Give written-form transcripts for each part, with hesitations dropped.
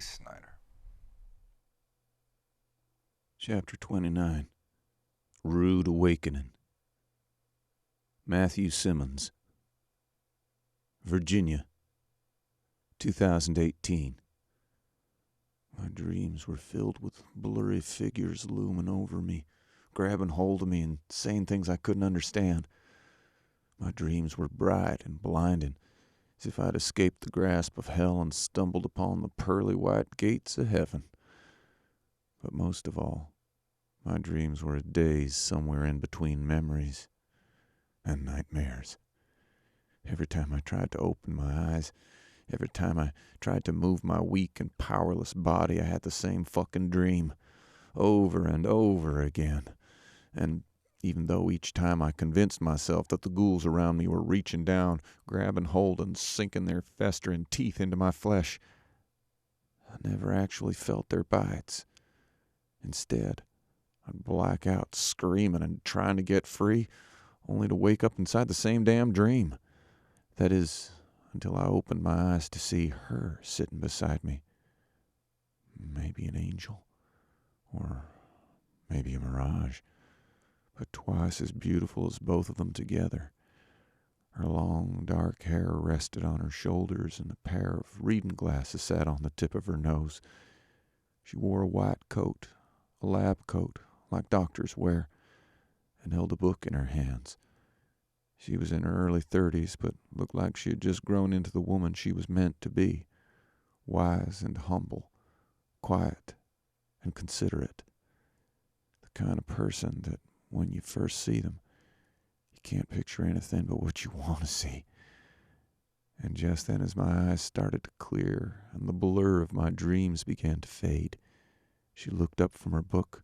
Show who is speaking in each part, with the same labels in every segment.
Speaker 1: Snyder.
Speaker 2: Chapter 29. Rude Awakening. Matthew Simmons. Virginia, 2018. My dreams were filled with blurry figures looming over me, grabbing hold of me and saying things I couldn't understand. My dreams were bright and blinding, as if I'd escaped the grasp of hell and stumbled upon the pearly white gates of heaven. But most of all, my dreams were a daze somewhere in between memories and nightmares. Every time I tried to open my eyes, every time I tried to move my weak and powerless body, I had the same fucking dream, over and over again. And even though each time I convinced myself that the ghouls around me were reaching down, grabbing hold and sinking their festering teeth into my flesh, I never actually felt their bites. Instead, I'd black out screaming and trying to get free, only to wake up inside the same damn dream. That is, until I opened my eyes to see her sitting beside me. Maybe an angel, or maybe a mirage, but twice as beautiful as both of them together. Her long, dark hair rested on her shoulders, and a pair of reading glasses sat on the tip of her nose. She wore a white coat, a lab coat, like doctors wear, and held a book in her hands. She was in her early 30s, but looked like she had just grown into the woman she was meant to be, wise and humble, quiet and considerate. The kind of person that when you first see them, you can't picture anything but what you want to see. And just then, as my eyes started to clear and the blur of my dreams began to fade, she looked up from her book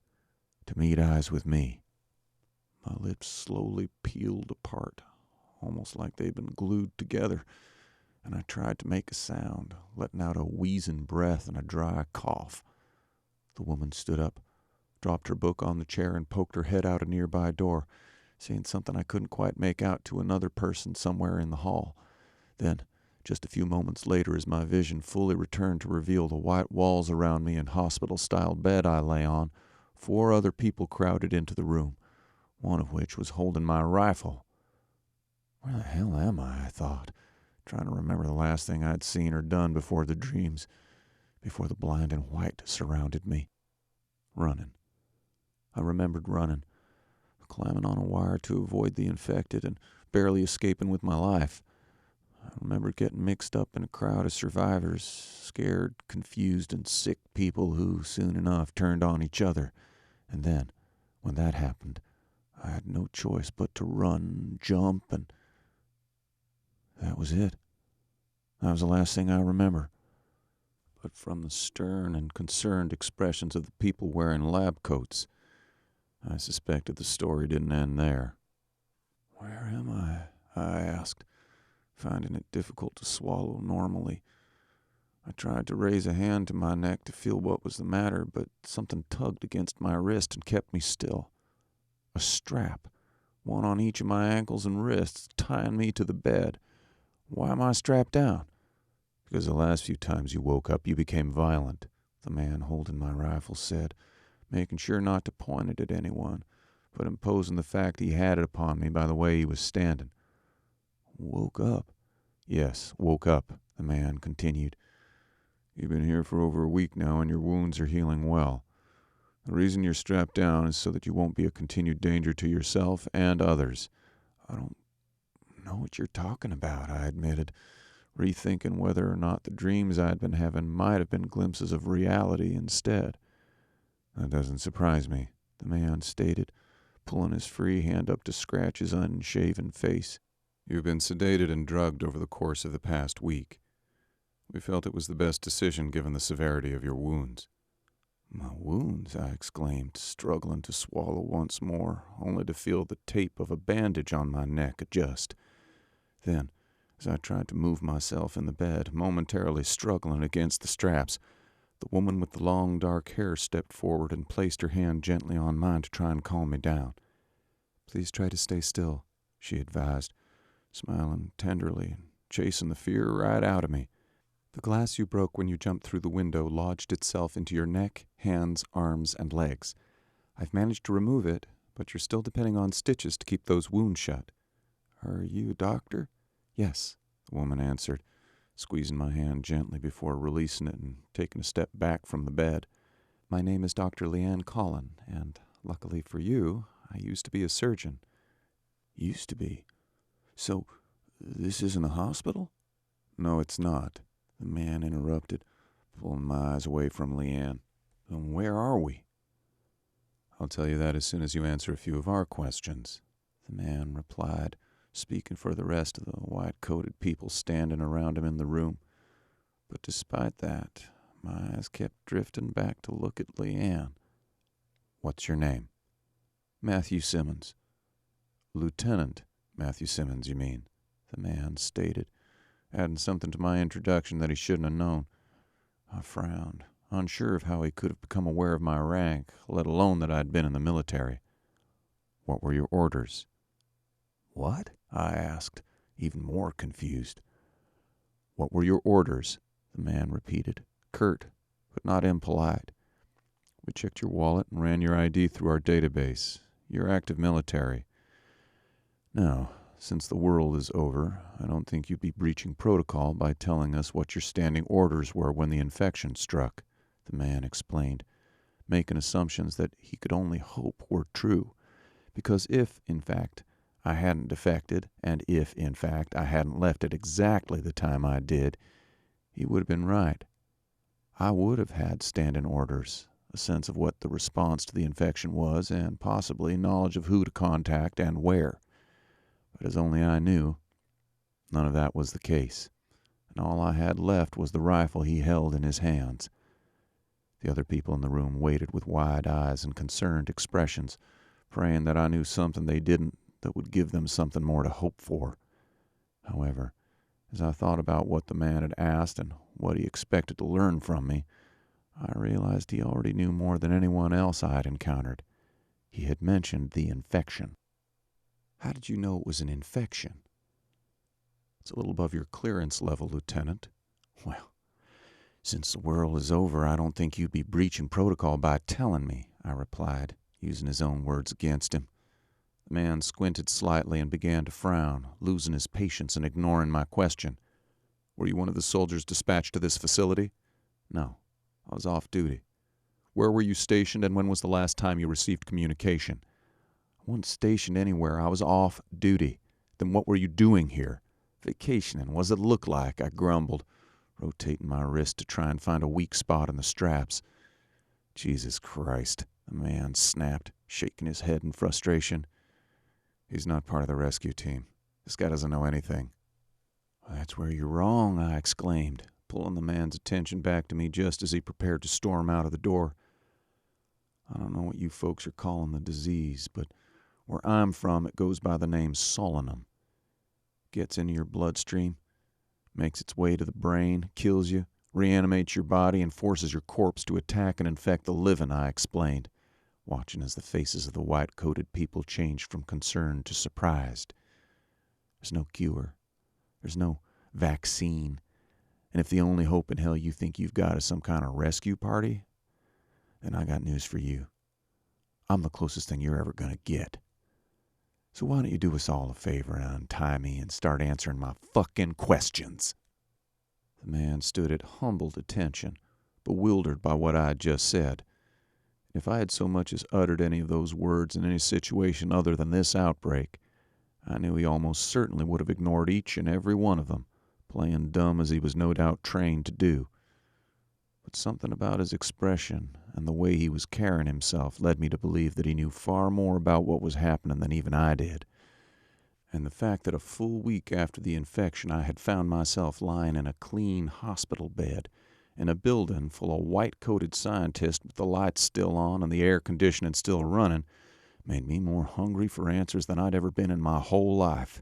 Speaker 2: to meet eyes with me. My lips slowly peeled apart, almost like they'd been glued together, and I tried to make a sound, letting out a wheezing breath and a dry cough. The woman stood up, dropped her book on the chair, and poked her head out a nearby door, saying something I couldn't quite make out to another person somewhere in the hall. Then, just a few moments later, as my vision fully returned to reveal the white walls around me and hospital-style bed I lay on, 4 other people crowded into the room, one of which was holding my rifle. Where the hell am I thought, trying to remember the last thing I'd seen or done before the dreams, before the blinding white surrounded me. Running. I remembered running, climbing on a wire to avoid the infected and barely escaping with my life. I remembered getting mixed up in a crowd of survivors, scared, confused, and sick people who soon enough turned on each other. And then, when that happened, I had no choice but to run, jump, and that was it. That was the last thing I remember. But from the stern and concerned expressions of the people wearing lab coats, I suspected the story didn't end there. Where am I asked, finding it difficult to swallow normally. I tried to raise a hand to my neck to feel what was the matter, but something tugged against my wrist and kept me still. A strap, one on each of my ankles and wrists, tying me to the bed. Why am I strapped down? Because the last few times you woke up, you became violent, the man holding my rifle said, making sure not to point it at anyone, but imposing the fact he had it upon me by the way he was standing. Woke up? Yes, woke up, the man continued. You've been here for over a week now, and your wounds are healing well. The reason you're strapped down is so that you won't be a continued danger to yourself and others. I don't know what you're talking about, I admitted, rethinking whether or not the dreams I'd been having might have been glimpses of reality instead. That doesn't surprise me, the man stated, pulling his free hand up to scratch his unshaven face. You've been sedated and drugged over the course of the past week. We felt it was the best decision given the severity of your wounds. My wounds, I exclaimed, struggling to swallow once more, only to feel the tape of a bandage on my neck adjust. Then, as I tried to move myself in the bed, momentarily struggling against the straps, the woman with the long dark hair stepped forward and placed her hand gently on mine to try and calm me down. Please try to stay still, she advised, smiling tenderly and chasing the fear right out of me. The glass you broke when you jumped through the window lodged itself into your neck, hands, arms, and legs. I've managed to remove it, but you're still depending on stitches to keep those wounds shut. Are you a doctor? Yes, the woman answered, squeezing my hand gently before releasing it and taking a step back from the bed. My name is Dr. Leanne Collin, and luckily for you, I used to be a surgeon. Used to be? So, this isn't a hospital? No, it's not, the man interrupted, pulling my eyes away from Leanne. Then where are we? I'll tell you that as soon as you answer a few of our questions, the man replied, speaking for the rest of the white-coated people standing around him in the room. But despite that, my eyes kept drifting back to look at Leanne. What's your name? Matthew Simmons. Lieutenant Matthew Simmons, you mean? The man stated, adding something to my introduction that he shouldn't have known. I frowned, unsure of how he could have become aware of my rank, let alone that I'd been in the military. What were your orders? What? I asked, even more confused. What were your orders? The man repeated, curt, but not impolite. We checked your wallet and ran your ID through our database. You're active military. Now, since the world is over, I don't think you'd be breaching protocol by telling us what your standing orders were when the infection struck, the man explained, making assumptions that he could only hope were true. Because if, in fact, I hadn't defected, and if, in fact, I hadn't left at exactly the time I did, he would have been right. I would have had standing orders, a sense of what the response to the infection was, and possibly knowledge of who to contact and where. But as only I knew, none of that was the case, and all I had left was the rifle he held in his hands. The other people in the room waited with wide eyes and concerned expressions, praying that I knew something they didn't that would give them something more to hope for. However, as I thought about what the man had asked and what he expected to learn from me, I realized he already knew more than anyone else I had encountered. He had mentioned the infection. How did you know it was an infection? It's a little above your clearance level, Lieutenant. Well, since the world is over, I don't think you'd be breaching protocol by telling me, I replied, using his own words against him. The man squinted slightly and began to frown, losing his patience and ignoring my question. Were you one of the soldiers dispatched to this facility? No, I was off duty. Where were you stationed, and when was the last time you received communication? I wasn't stationed anywhere. I was off duty. Then what were you doing here? Vacationing. What does it look like? I grumbled, rotating my wrist to try and find a weak spot in the straps. Jesus Christ, the man snapped, shaking his head in frustration. He's not part of the rescue team. This guy doesn't know anything. That's where you're wrong, I exclaimed, pulling the man's attention back to me just as he prepared to storm out of the door. I don't know what you folks are calling the disease, but where I'm from, it goes by the name solanum. Gets into your bloodstream, makes its way to the brain, kills you, reanimates your body, and forces your corpse to attack and infect the living, I explained, watching as the faces of the white-coated people changed from concern to surprised. There's no cure. There's no vaccine. And if the only hope in hell you think you've got is some kind of rescue party, then I got news for you. I'm the closest thing you're ever going to get. So why don't you do us all a favor and untie me and start answering my fucking questions? The man stood at humbled attention, bewildered by what I had just said. If I had so much as uttered any of those words in any situation other than this outbreak, I knew he almost certainly would have ignored each and every one of them, playing dumb as he was no doubt trained to do. But something about his expression and the way he was carrying himself led me to believe that he knew far more about what was happening than even I did. And the fact that a full week after the infection I had found myself lying in a clean hospital bed in a building full of white-coated scientists with the lights still on and the air conditioning still running made me more hungry for answers than I'd ever been in my whole life.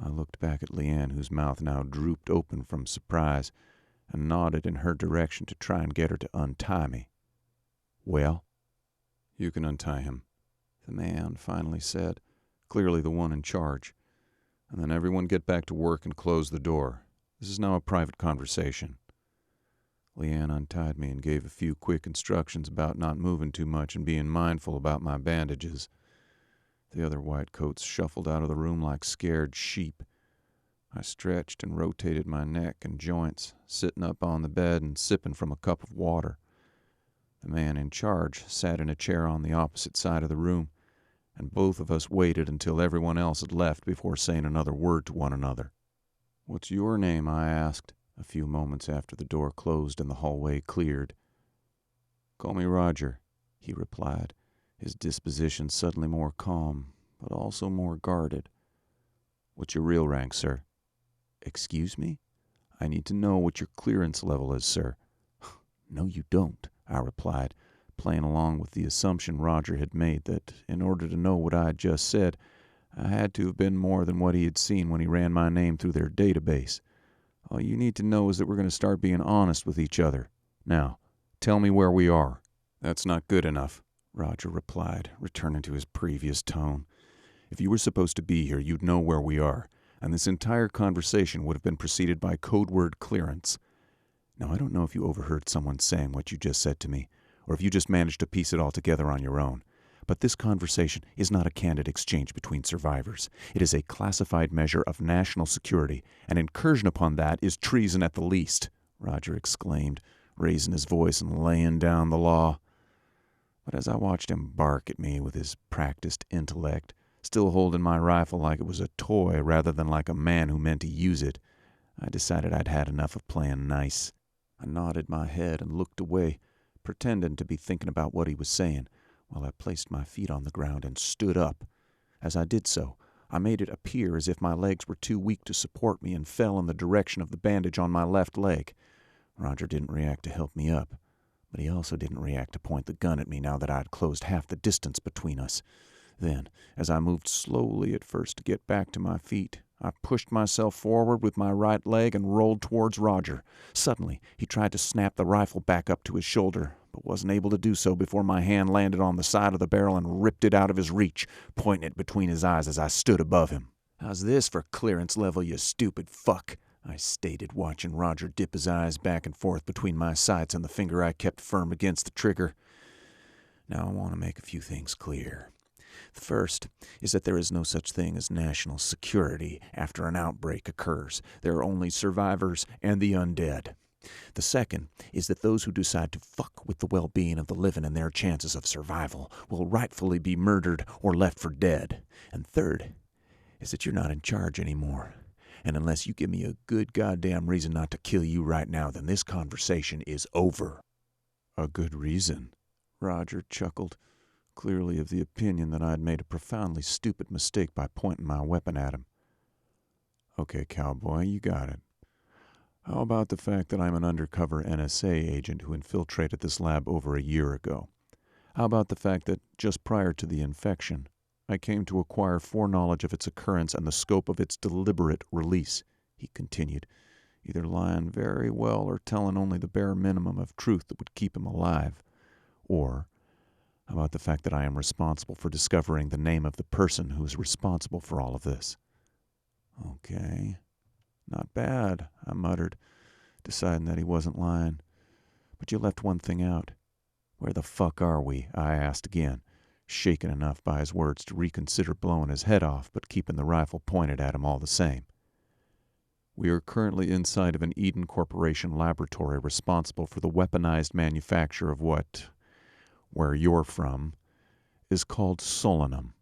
Speaker 2: I looked back at Leanne, whose mouth now drooped open from surprise, and nodded in her direction to try and get her to untie me. Well? You can untie him, the man finally said, clearly the one in charge. And then everyone get back to work and close the door. This is now a private conversation." Leanne untied me and gave a few quick instructions about not moving too much and being mindful about my bandages. The other white coats shuffled out of the room like scared sheep. I stretched and rotated my neck and joints, sitting up on the bed and sipping from a cup of water. The man in charge sat in a chair on the opposite side of the room, and both of us waited until everyone else had left before saying another word to one another. "What's your name?" I asked, a few moments after the door closed and the hallway cleared. "Call me Roger," he replied, his disposition suddenly more calm, but also more guarded. "What's your real rank, sir?" "Excuse me? I need to know what your clearance level is, sir." "No, you don't," I replied, playing along with the assumption Roger had made that in order to know what I had just said, I had to have been more than what he had seen when he ran my name through their database. "All you need to know is that we're going to start being honest with each other. Now, tell me where we are." "That's not good enough," Roger replied, returning to his previous tone. "If you were supposed to be here, you'd know where we are, and this entire conversation would have been preceded by code word clearance. Now, I don't know if you overheard someone saying what you just said to me, or if you just managed to piece it all together on your own, but this conversation is not a candid exchange between survivors. It is a classified measure of national security. An incursion upon that is treason at the least," Roger exclaimed, raising his voice and laying down the law. But as I watched him bark at me with his practiced intellect, still holding my rifle like it was a toy rather than like a man who meant to use it, I decided I'd had enough of playing nice. I nodded my head and looked away, pretending to be thinking about what he was saying, while I placed my feet on the ground and stood up. As I did so, I made it appear as if my legs were too weak to support me and fell in the direction of the bandage on my left leg. Roger didn't react to help me up, but he also didn't react to point the gun at me now that I had closed half the distance between us. Then, as I moved slowly at first to get back to my feet, I pushed myself forward with my right leg and rolled towards Roger. Suddenly, he tried to snap the rifle back up to his shoulder, but wasn't able to do so before my hand landed on the side of the barrel and ripped it out of his reach, pointing it between his eyes as I stood above him. "How's this for clearance level, you stupid fuck?" I stated, watching Roger dip his eyes back and forth between my sights and the finger I kept firm against the trigger. Now I want to make a few things clear. The first is that there is no such thing as national security after an outbreak occurs. There are only survivors and the undead. The second is that those who decide to fuck with the well-being of the living and their chances of survival will rightfully be murdered or left for dead. And third is that you're not in charge anymore. And unless you give me a good goddamn reason not to kill you right now, then this conversation is over." "A good reason?" Roger chuckled, clearly of the opinion that I had made a profoundly stupid mistake by pointing my weapon at him. "Okay, cowboy, you got it. How about the fact that I'm an undercover NSA agent who infiltrated this lab over a year ago? How about the fact that just prior to the infection, I came to acquire foreknowledge of its occurrence and the scope of its deliberate release," he continued, either lying very well or telling only the bare minimum of truth that would keep him alive. "Or how about the fact that I am responsible for discovering the name of the person who is responsible for all of this?" "Okay, not bad," I muttered, deciding that he wasn't lying. "But you left one thing out. Where the fuck are we?" I asked again, shaken enough by his words to reconsider blowing his head off, but keeping the rifle pointed at him all the same. "We are currently inside of an Eden Corporation laboratory responsible for the weaponized manufacture of what, where you're from, is called solanum.